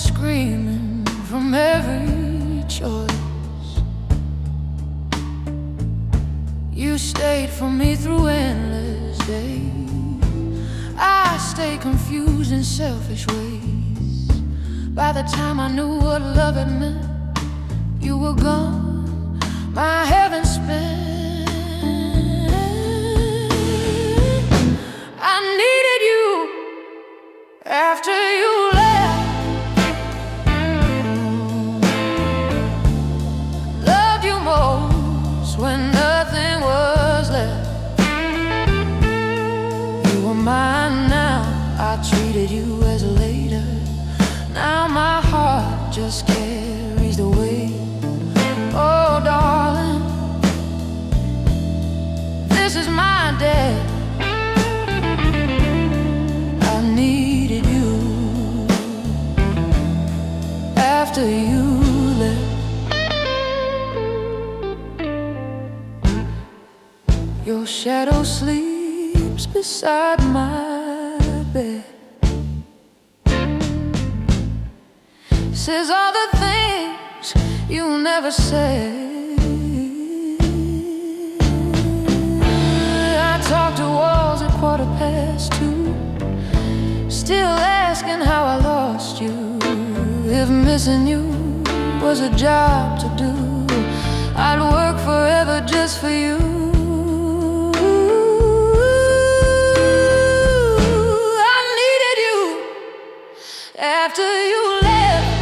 screaming from every choice. You stayed for me through endless days. I stayed confused in selfish ways. By the time I knew what love had meant, you were gone, my heaven spent. I needed you after you left. Loved you most when nothing was left. You were mine now, I treated you as a later. Now my heart just carries the weight. Oh darling, this is my debt. I needed you after you left. Your shadow sleeps beside my bed, says all the things you never said. I talk to walls at 2:15, still asking how I lost you. If missing you was a job to do, I'd work forever just for you. I needed you after you left.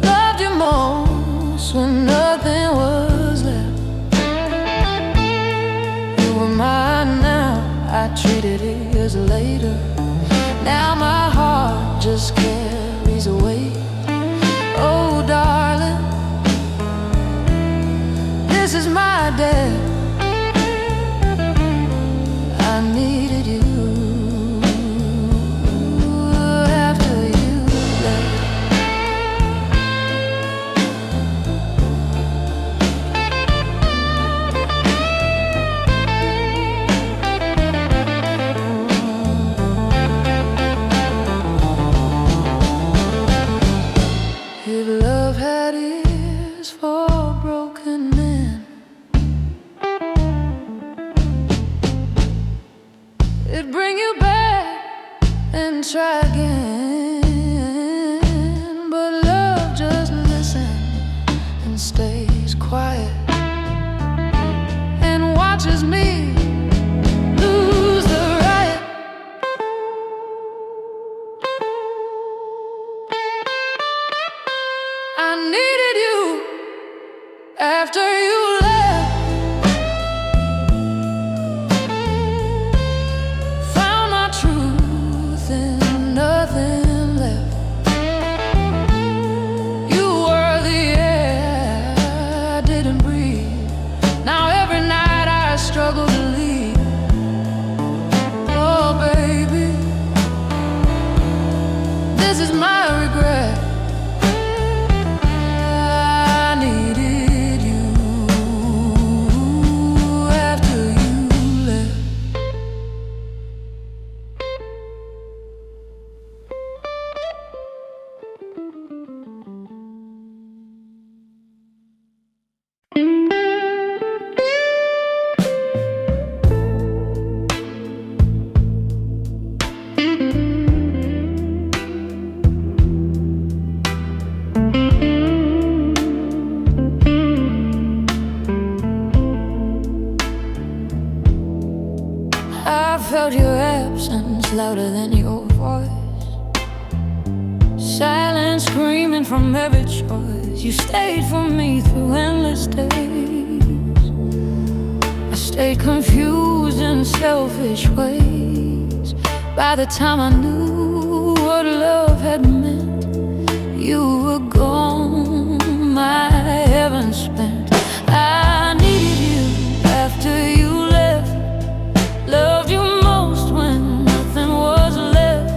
Loved you most when nothing was left. You were mine now, I treated it as later. Now my heart just carries a weight. Oh darling, this is my debt. I needed you after you left. If love had ears for broken men, it'd bring you back and try again. But love just listens and stays quiet and watches me lose the riot. I needed you after you left. Found my truth and nothing left. You were the air I didn't breathe. Now every night I struggle to leave. Oh baby, this is my regret. I needed you after you left. I felt your absence louder than your voice. Silence screaming from every choice. You stayed for me through endless days. I stayed confused in selfish ways. By the time I knew what love had meant, you were gone, my heaven spent. I needed you after you left. Loved you most when nothing was left.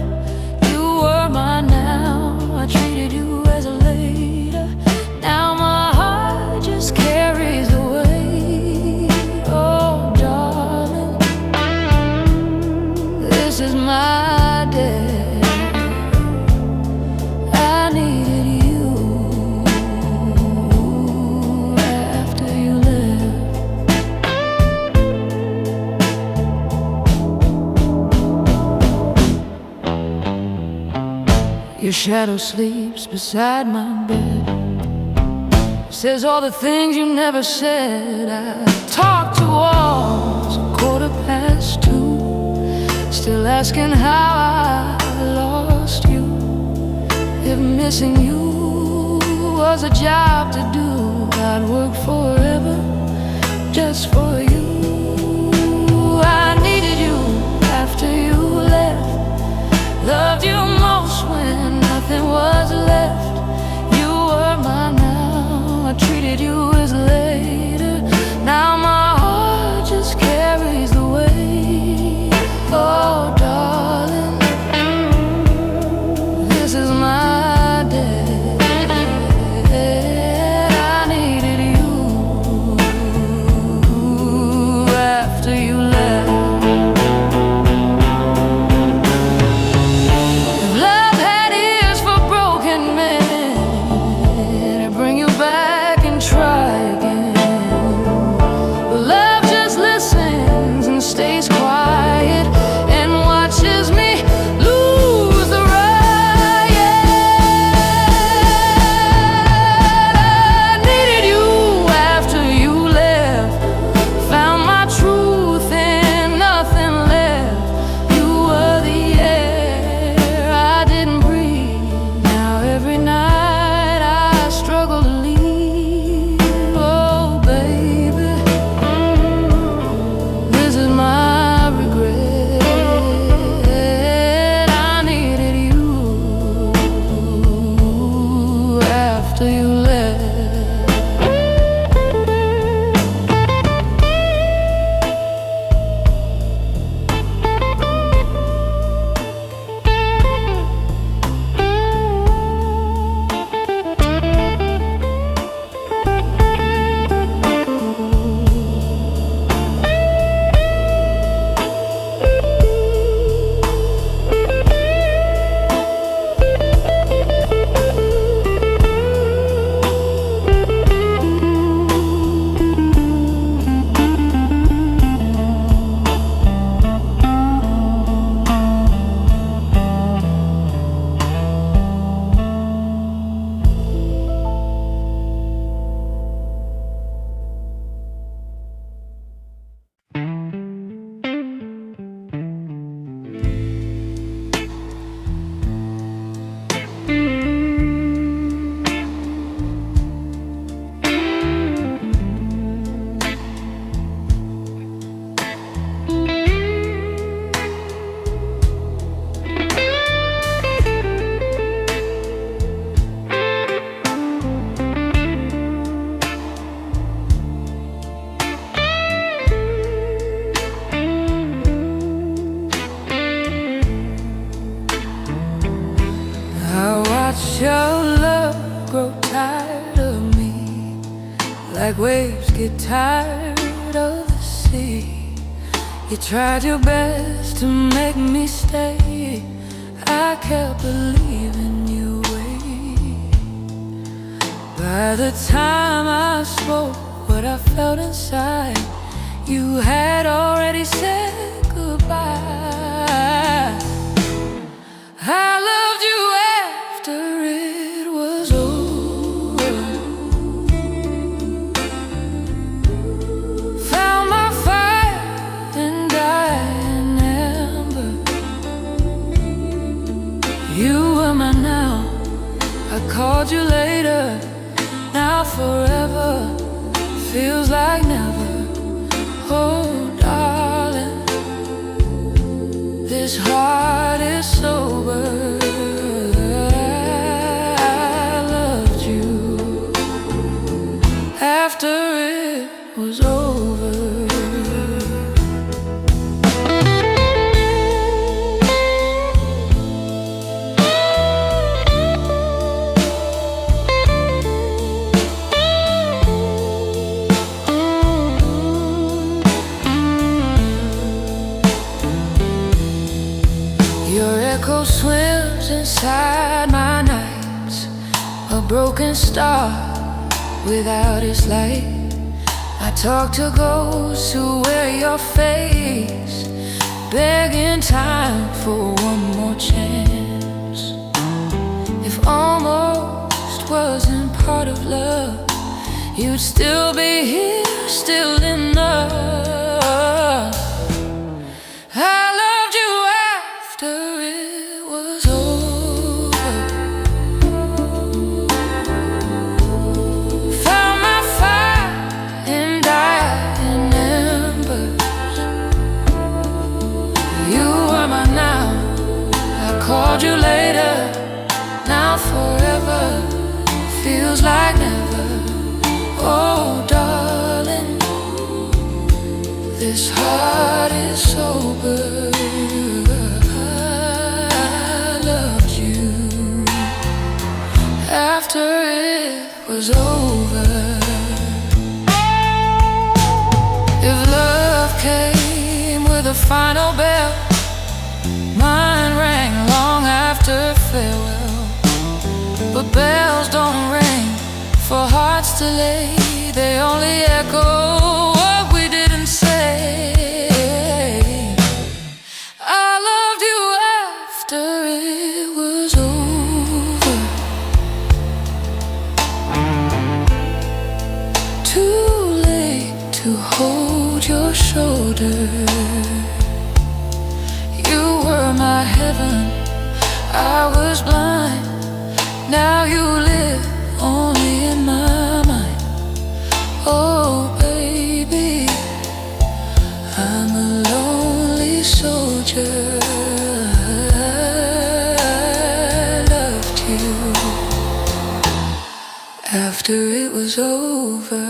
You were mine now, I treated you as a later. Now my heart just carries the weight. Oh darling, this is my Your shadow sleeps beside my bed. Says all the things you never said. I talk to walls 2:15, still asking how I lost you. If missing you was a job to do, I'd work forever just for you. I needed you after you left, loved you most when nothing was left. You were mine now, I treated you as later. Now my heart just carries the weight. Oh darling, this is my day. I needed you after you left. If love had ears for broken men, I'd bring you back and try again. But love just listens and stays quiet and watches me lose the riot. I needed you after you left, found my truth and nothing left. You were the air I didn't breathe. Now every night I struggle to leave. Oh baby, this is my regret. I needed you after you left. I watch your love grow tired of me, like waves get tired of the sea. You tried your best to make me stay, I kept believing you wait. By the time I spoke what I felt inside, you had already said goodbye. I loved you after it was over, found my fire and dying ember. You were mine now, I called you later. Now forever feels like never. Oh darling, this heart is sober. I loved you after it was over. Your echo swims inside my nights, a broken star without its light. I talk to ghosts who wear your face, begging time for one more chance. almost wasn't part of love, you'd still be here, still enough. I loved you after it was over. Found my fire and dying embers. You were my now, I called you later. Now forever feels like never. Oh darling, this heart is sober. I loved you after it was over. If love came with a final bell, mine rang long after farewell. But bells don't ring for hearts to lay, they only echo what we didn't say. I loved you after it was over. Too late to hold your shoulder. You were my heaven, I was blind. Now you live only in my mind. Oh baby, I'm a lonely soldier. I loved you after it was over.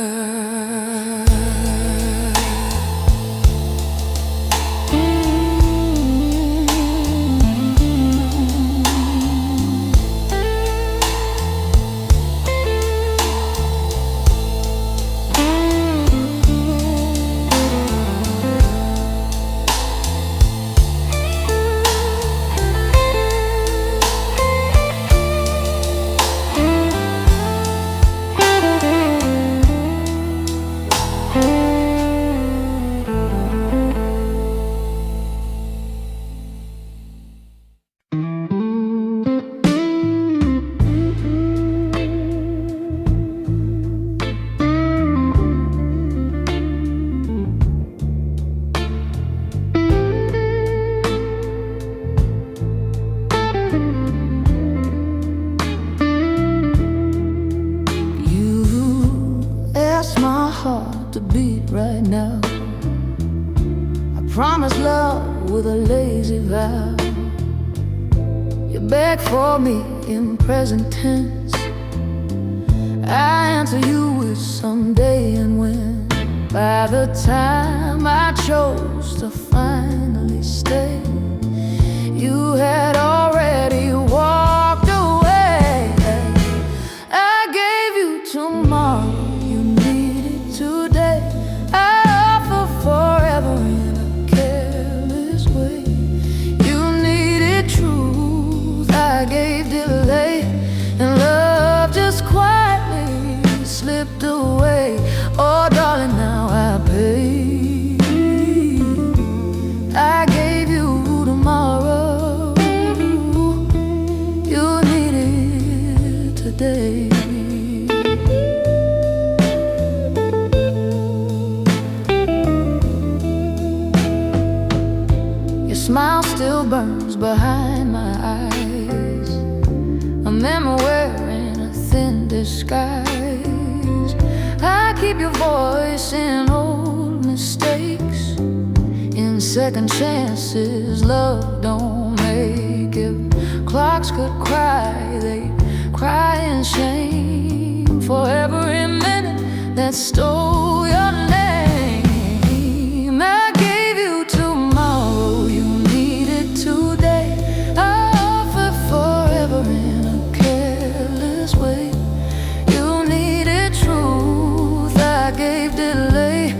To beat right now, I promise love with a lazy vow. You beg for me in present tense, I answer you with someday and when. By the time I chose to finally stay, you had already walked away. I gave you tomorrow, today. I offer forever in a careless way. You needed truth, I gave delay, and love just quietly slipped away. Oh darling, now I pay. I gave you tomorrow, you needed today. Smile still burns behind my eyes, a memory wearing a thin disguise. I keep your voice in old mistakes, in second chances love don't make. If clocks could cry, they'd cry in shame for every minute that stole your name. I gave you tomorrow, you needed today. I offer forever in a careless way. You needed truth, I gave delay,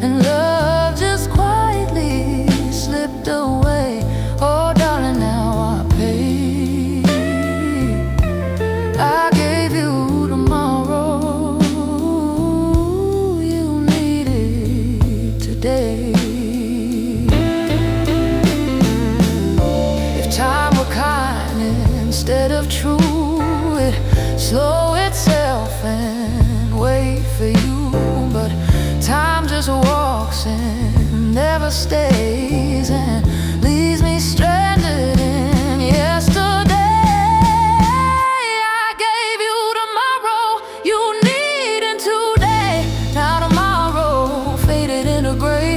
and love just quietly slipped away. Oh darling, now I pay. I gave you tomorrow, you needed today. If time were kind instead of true, it slow itself and wait for you. But time just walks and never stays and leaves me stranded in yesterday. I gave you tomorrow, you needed today. Now tomorrow faded into gray.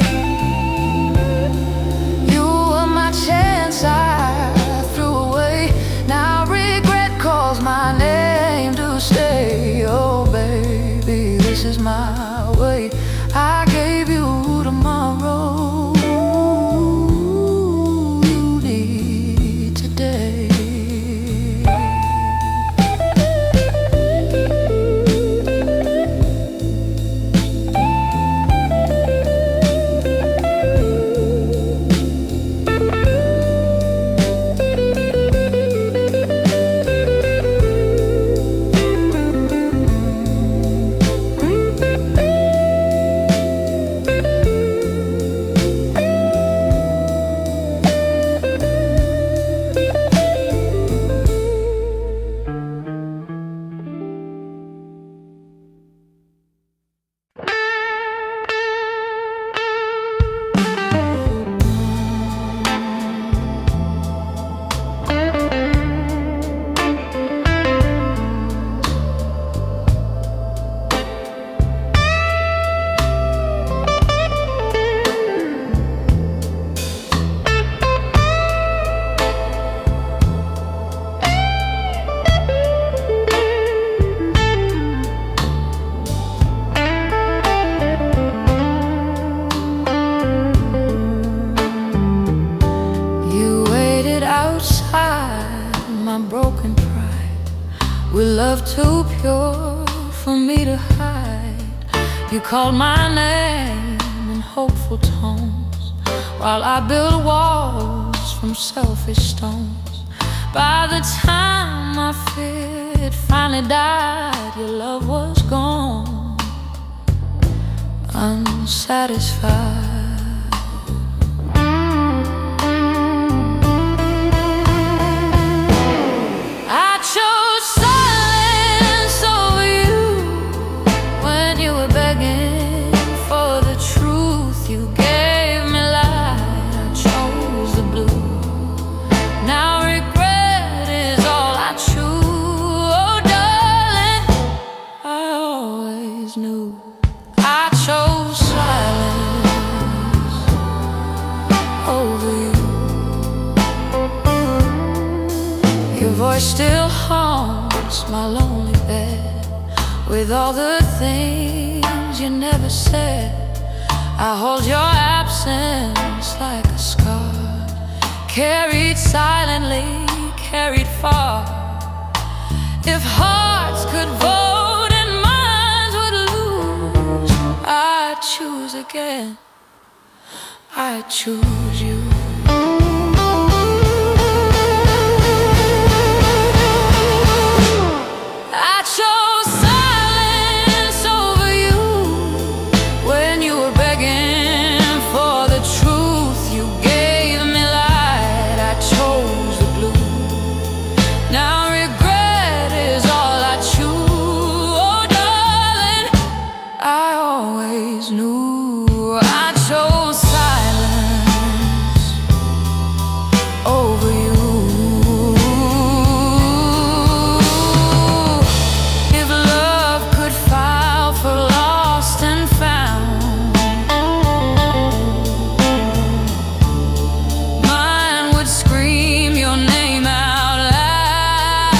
You were my chance I threw away. Now regret calls my name to stay. Oh baby, this is my way. I gave you tomorrow, you need today. My broken pride, with love too pure for me to hide. You called my name in hopeful tones, while I built walls from selfish stones. By the time I feared finally died, your love was gone, unsatisfied. I chose silence over you. Your voice still haunts my lonely bed, with all the things you never said. I hold your absence like a scar, carried silently, carried far. If hearts could vote and minds would lose, I'd choose again, I'd choose you. I chose silence over you when you were begging for the truth. You gave me light, I chose the blue. Now regret is all I choose. Oh darling, I always knew. I chose silence over you. If love could file for lost and found, mine would scream your name out loud.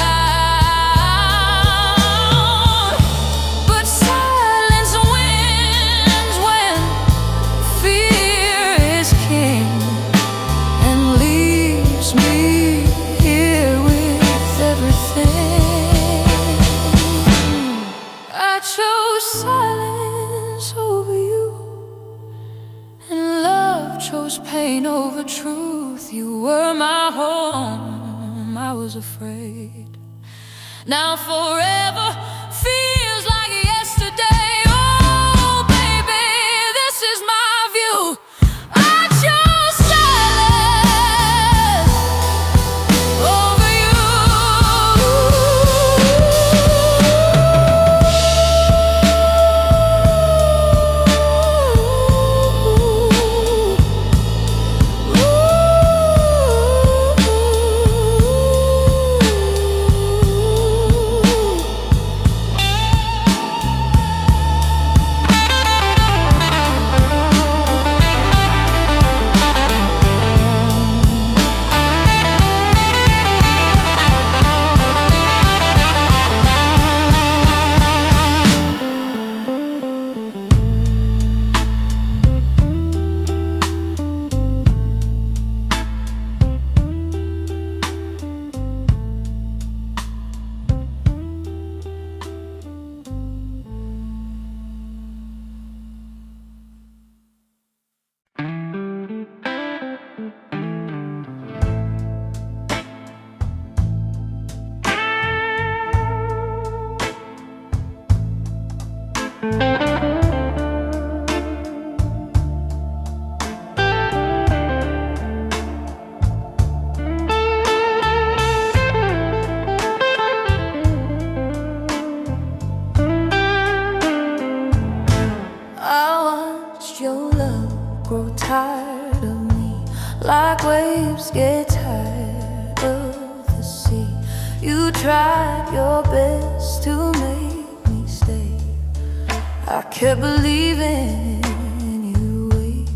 But silence wins when fear is king, and leaves me here with everything. I chose silence over you, and love chose pain over truth. You were my home, I was afraid. Now forever feels like yesterday. Oh baby, this is my view. I chose silence over you. tried your best to make me stay. I kept believing you would wait.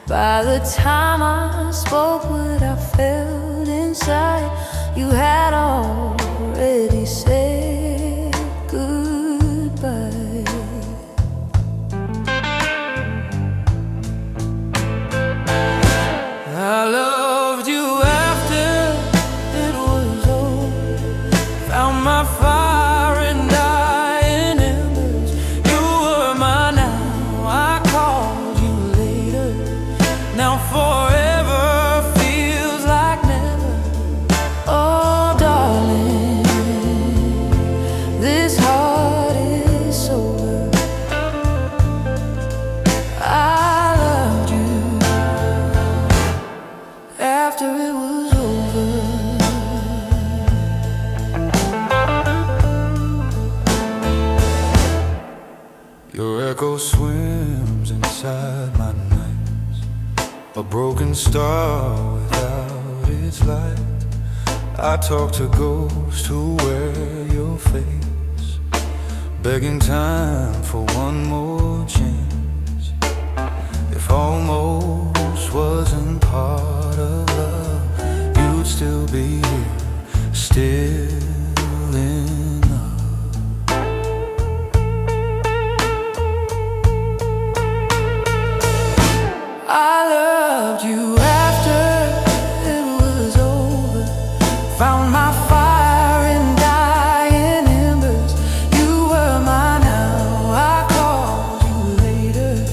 By the time I spoke what I felt inside, you had already said goodbye. I loved you after it was over. Found my fire and dying embers. You were mine, now I called you later. Now forever feels like never. Oh darling, this heart is sober. I loved you after it was over. Your echo swims inside my nights, a broken star without its light. I talk to ghosts who wear your face, begging time for one more chance. If almost wasn't part of love, you'd still be here, still in love. I loved you after it was over. Found my fire in dying embers. You were mine, now I called you later.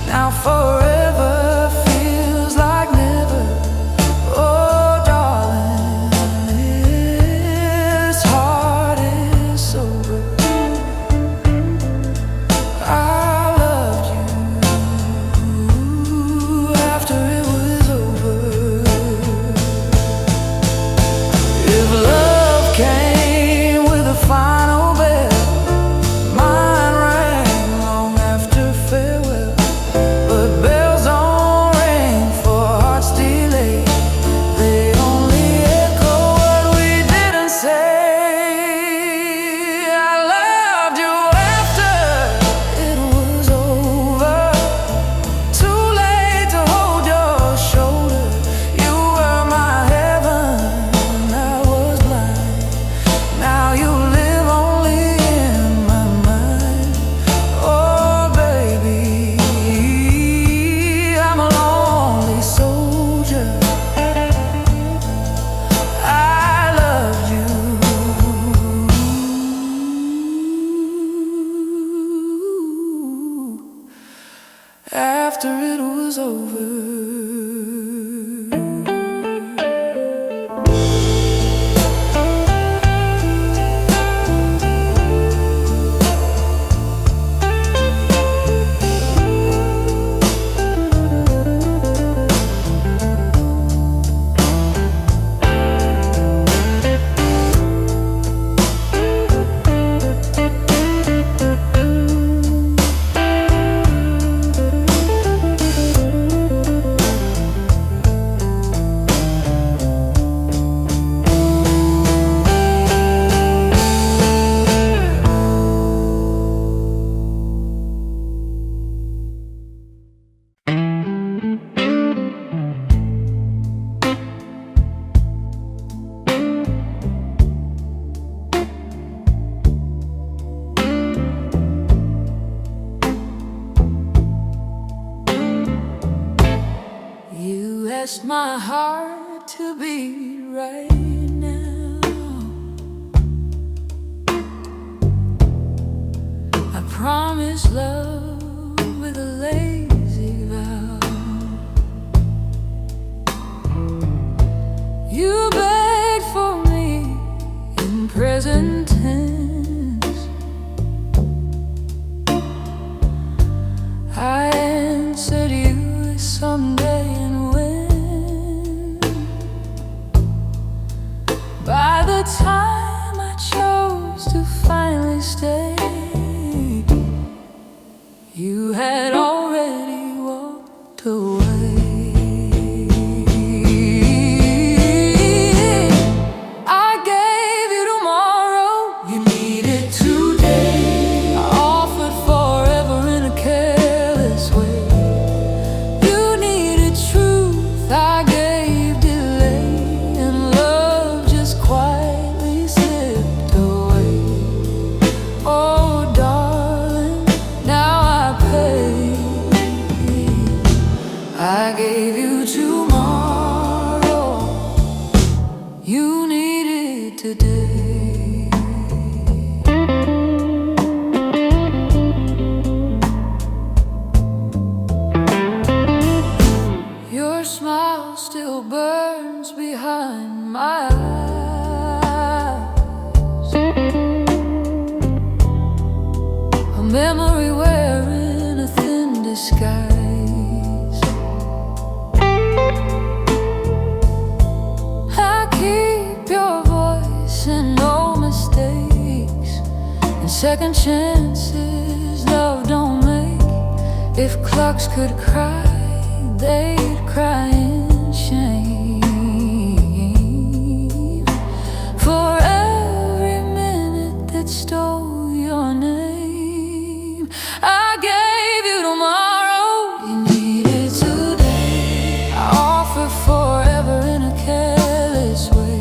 Now forever feels like never. Oh darling, this heart is sober. I loved you after it was over. If love came with a final bell, mine rang long after farewell. But bells don't ring for hearts delayed. They only echo what we didn't say. I loved you after it was over. Too late to hold your shoulder. You were my heaven, I was blind. Now you live only in my mind. Oh baby, I'm a lonely soldier. I loved you after it was over. You asked my heart to beat right now. I promise love with a lazy vow. You begged for me in present tense. I answered you someday. By the time I chose to finally stay, you had already walked away. I gave you you needed today. Your smile still burns behind my eyes, a memory wearing a thin disguise. I keep your voice and no mistakes, and second chances love don't make. If clocks could cry, they'd cry in shame for every minute that stole your name. I gave you tomorrow, you needed today. I offer forever in a careless way.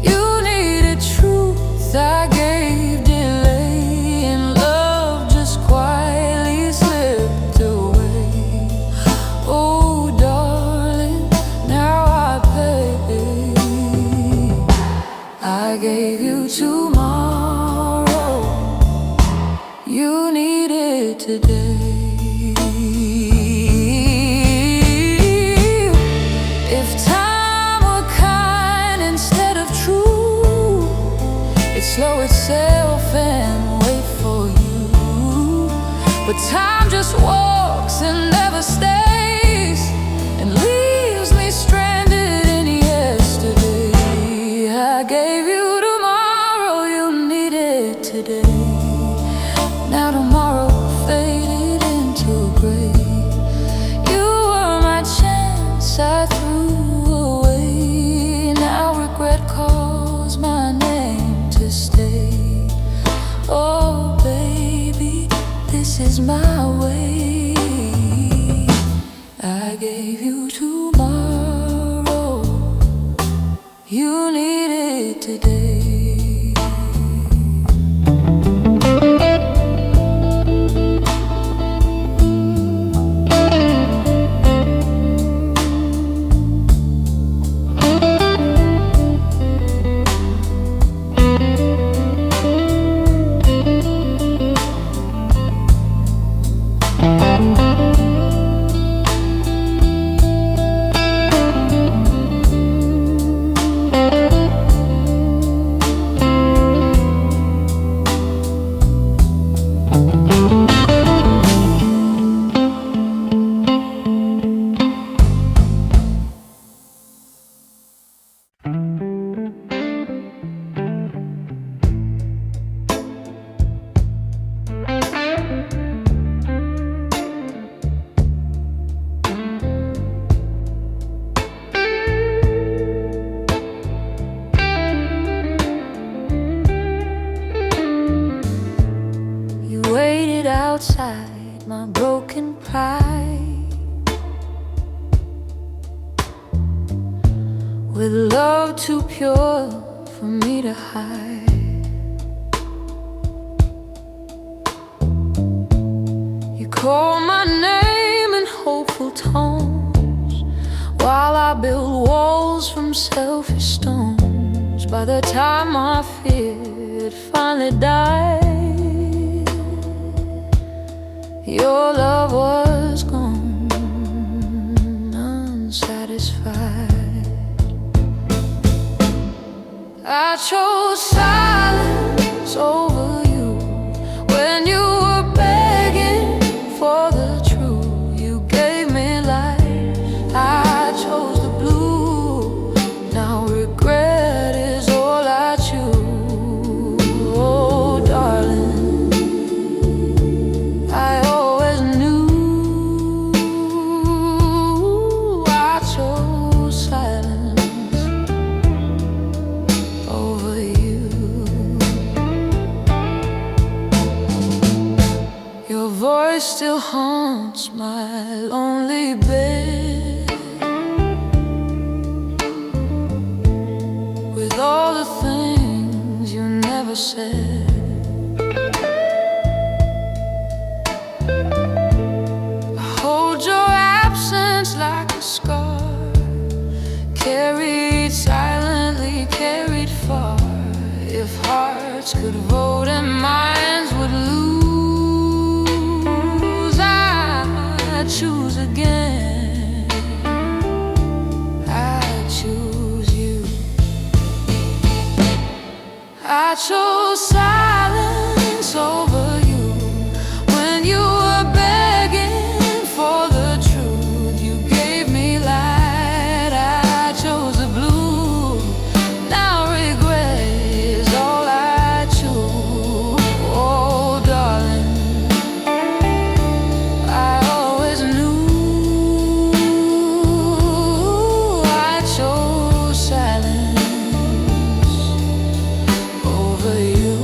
You needed truth, I gave delay, and love just quietly slipped away. Oh darling, now I pay. I gave you tomorrow, you needed today. If time were kind instead of true, it'd slow itself and wait for you. But time just walks and never stays, and leaves me stranded in yesterday. I gave you tomorrow, you needed today. Now tomorrow faded into gray. You were my chance I threw away. Now regret calls my name to stay. Oh baby, this is my way. I gave you tomorrow, you needed today. Outside my broken pride, with love too pure for me to hide. You call my name in hopeful tones, while I build walls from selfish stones. By the time I feared finally died, your love was gone, unsatisfied. I chose silence over you when you were begging for the truth. You gave me life, I chose the blue. Now regret is all I choose. Oh darling, I always knew I chose silence over you. Your voice still haunts my lonely bed, with all the things you never said. Hold your absence like a scar, carried silently hearts could vote and minds would lose, I choose again. I choose you. I chose silence over you when you were begging for the truth. You gave me light, I chose the blue. Now regret is all I choose. Oh darling, I always knew I chose silence over you.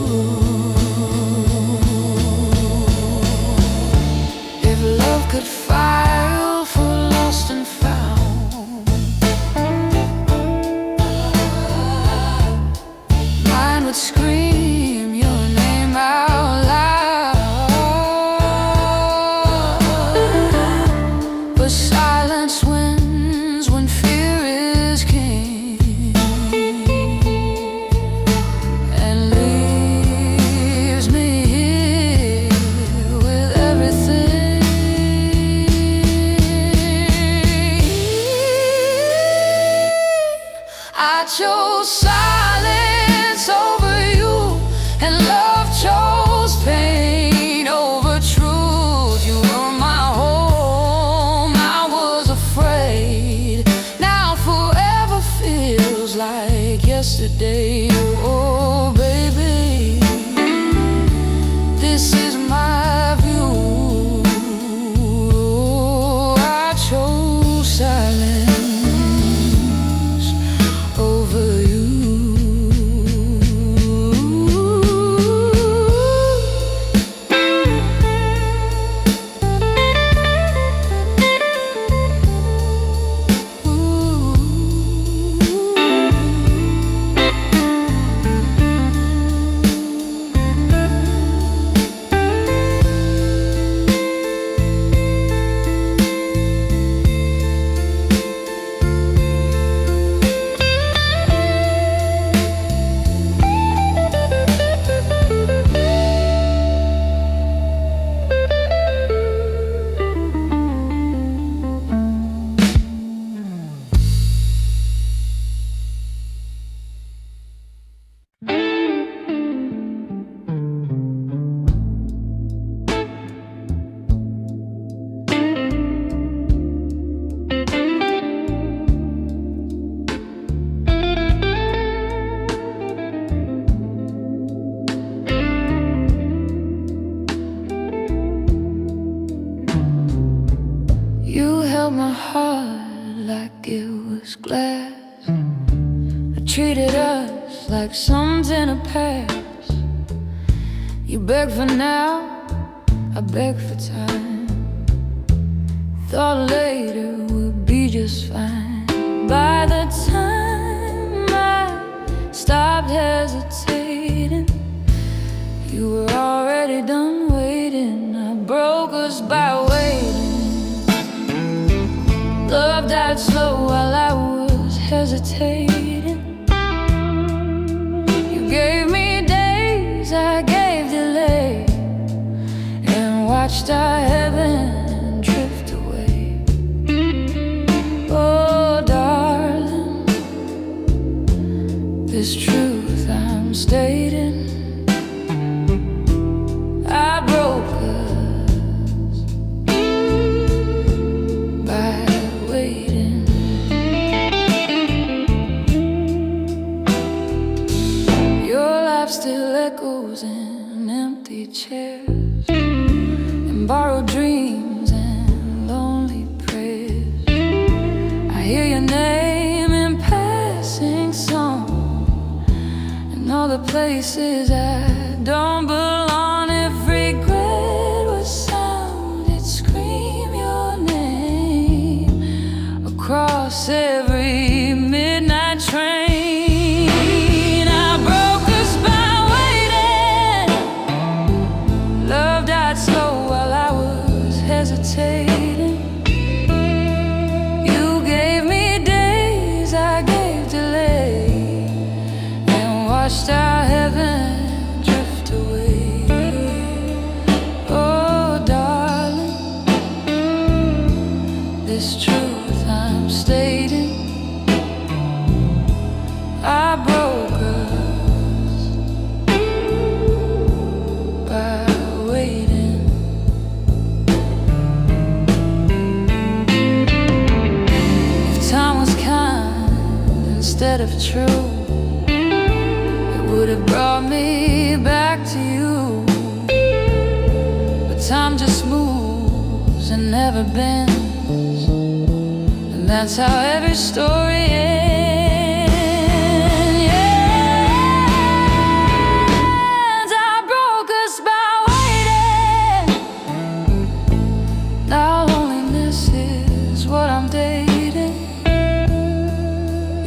If love could file for lost and found, mine would scream your name out loud. But silence wins when fear is king, and leaves me here with everything. I chose silence over you, and love chose pain over truth. You were my home, I was afraid. Now forever feels like yesterday. Oh baby, this is my view. I chose silence over you. You held my heart like it was glass. I treated us like something to pass. You begged for now, I begged for time. Thought later would be just fine. By the time I stopped hesitating, you were already done waiting. I broke us by waiting. Love died slow while I was hesitating. You gave me days, I gave delay, and watched our heaven drift away. Oh darling, this truth I'm stating, I broke us by waiting. Your laugh still echoes in empty chairs, and borrowed dreams and lonely prayers. I hear your name in passing song, and all the places I don't belong. If regret was sound, it'd scream your name across every midnight train. I broke us by waiting. Love died slow while I was hesitating. You gave me days, I gave delay, and watched our heaven broke us by waiting. If time was kind instead of true, it would have brought me back to you. But time just moves and never bends, and that's how every story ends. I broke us by waiting. Now loneliness is what I'm dating.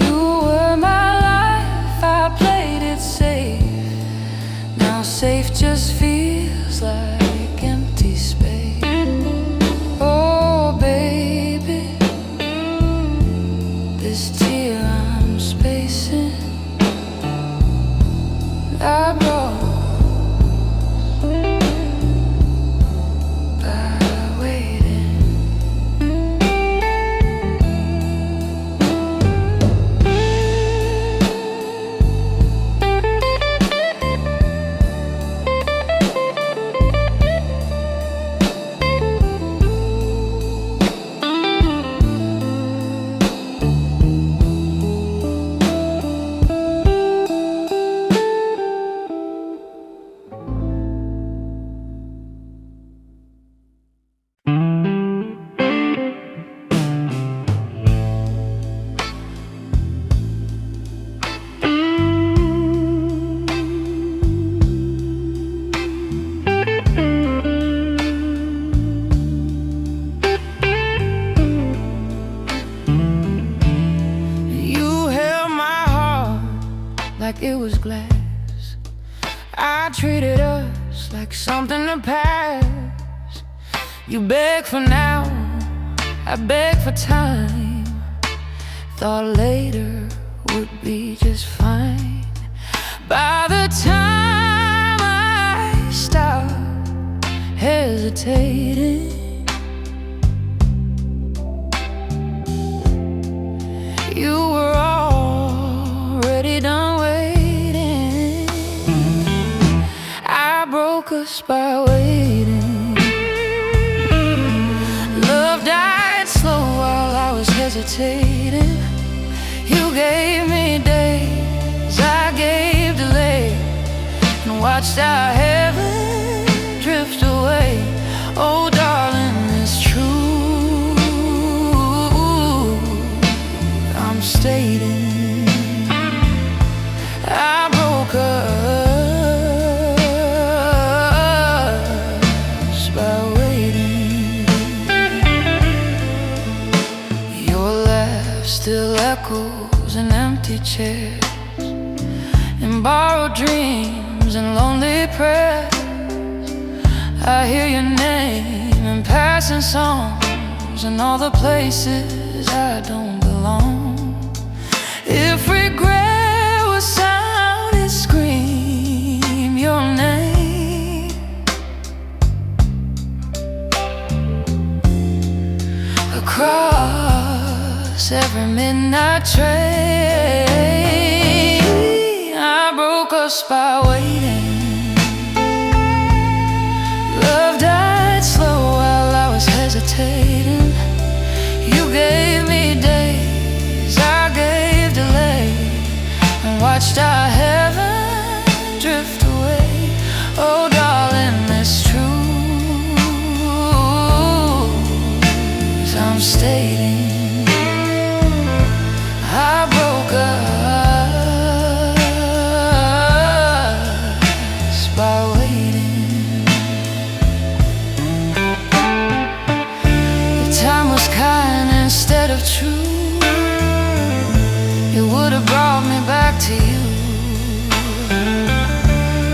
You were my life, I played it safe. Now safe just feels like empty space. Oh baby, this tear I'm spacing, I broke by waiting. Like it was glass, I treated us like something to pass. You beg for now, I beg for time. Thought later would be just fine. By the time I stopped hesitating, you were already done waiting. I broke us by waiting. Love died slow while I was hesitating. You gave me days, I gave delay, and watched our heaven drift away. Oh darling, it's true, I'm stating. I broke us by waiting. Your laugh still echoes in empty chairs, in borrowed dreams and lonely prayers. I hear your name in passing songs, in all the places I don't belong. If regret was sound, it scream your name. Across every midnight train, I broke us by waiting. Love died slow while I was hesitating. You gave me days, I gave delay, and watched our heaven drift away. Oh darling, it's true, as I'm stating. I broke us by waiting. If time was kind instead of true, it would have brought me back to you.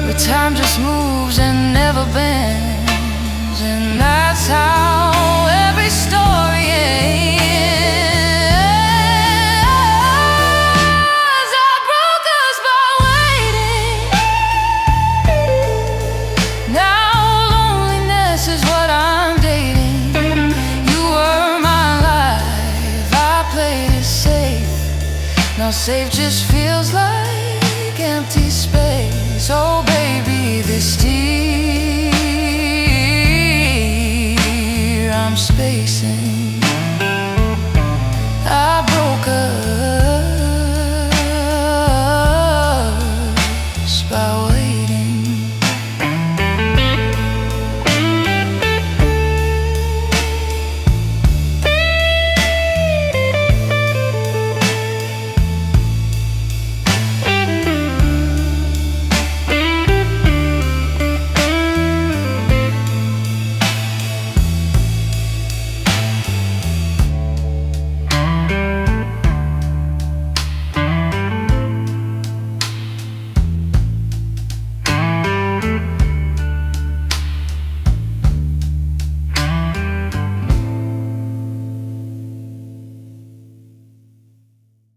But time just moves and never bends, and that's how every story ends. I broke us by waiting. Now loneliness is what I'm dating. You were my life, I played it safe. Now safe just feels like steer, I'm spacing.